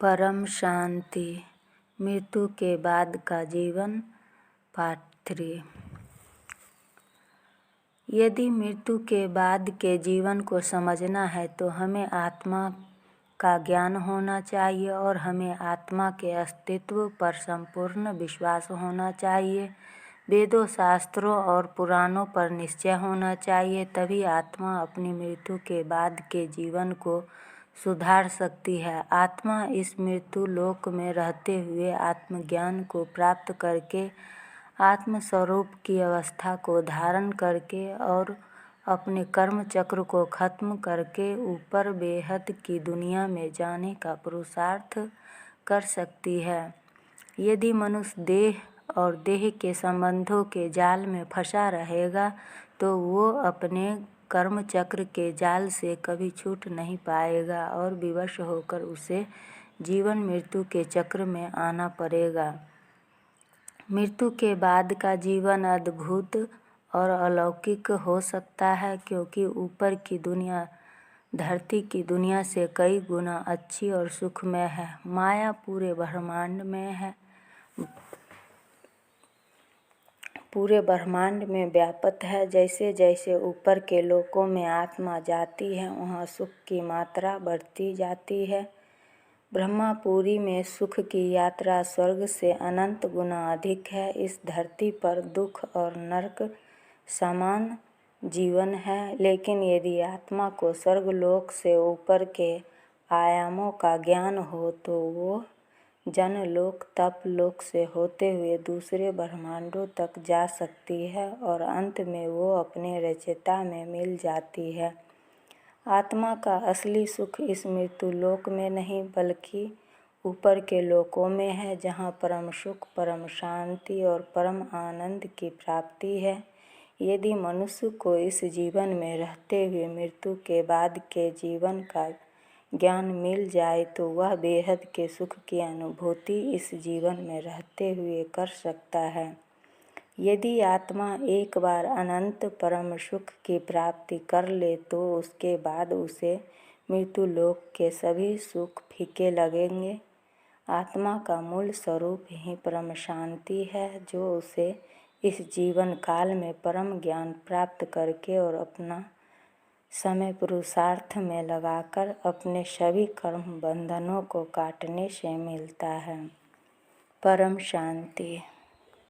परम शांति, मृत्यु के बाद का जीवन, पार्ट 3। यदि मृत्यु के बाद के जीवन को समझना है तो हमें आत्मा का ज्ञान होना चाहिए और हमें आत्मा के अस्तित्व पर संपूर्ण विश्वास होना चाहिए। वेदों, शास्त्रों और पुराणों पर निश्चय होना चाहिए, तभी आत्मा अपनी मृत्यु के बाद के जीवन को सुधार सकती है। आत्मा इस मृत्यु लोक में रहते हुए आत्मज्ञान को प्राप्त करके, आत्मस्वरूप की अवस्था को धारण करके और अपने कर्म चक्र को खत्म करके ऊपर बेहद की दुनिया में जाने का पुरुषार्थ कर सकती है। यदि मनुष्य देह और देह के संबंधों के जाल में फंसा रहेगा तो वो अपने कर्म चक्र के जाल से कभी छूट नहीं पाएगा और विवश होकर उसे जीवन मृत्यु के चक्र में आना पड़ेगा। मृत्यु के बाद का जीवन अद्भुत और अलौकिक हो सकता है, क्योंकि ऊपर की दुनिया धरती की दुनिया से कई गुना अच्छी और सुखमय है। माया पूरे ब्रह्मांड में व्याप्त है। जैसे जैसे ऊपर के लोकों में आत्मा जाती है, वहाँ सुख की मात्रा बढ़ती जाती है। ब्रह्मापुरी में सुख की यात्रा स्वर्ग से अनंत गुना अधिक है। इस धरती पर दुख और नरक समान जीवन है, लेकिन यदि आत्मा को स्वर्गलोक से ऊपर के आयामों का ज्ञान हो तो वो जनलोक, तपलोक से होते हुए दूसरे ब्रह्मांडों तक जा सकती है और अंत में वो अपने रचयिता में मिल जाती है। आत्मा का असली सुख इस मृत्यु लोक में नहीं बल्कि ऊपर के लोकों में है, जहाँ परम सुख, परम शांति और परम आनंद की प्राप्ति है। यदि मनुष्य को इस जीवन में रहते हुए मृत्यु के बाद के जीवन का ज्ञान मिल जाए तो वह बेहद के सुख की अनुभूति इस जीवन में रहते हुए कर सकता है। यदि आत्मा एक बार अनंत परम सुख की प्राप्ति कर ले तो उसके बाद उसे मृत्यु लोक के सभी सुख फीके लगेंगे। आत्मा का मूल स्वरूप ही परम शांति है, जो उसे इस जीवन काल में परम ज्ञान प्राप्त करके और अपना समय पुरुषार्थ में लगाकर अपने सभी कर्म बंधनों को काटने से मिलता है। परम शांति।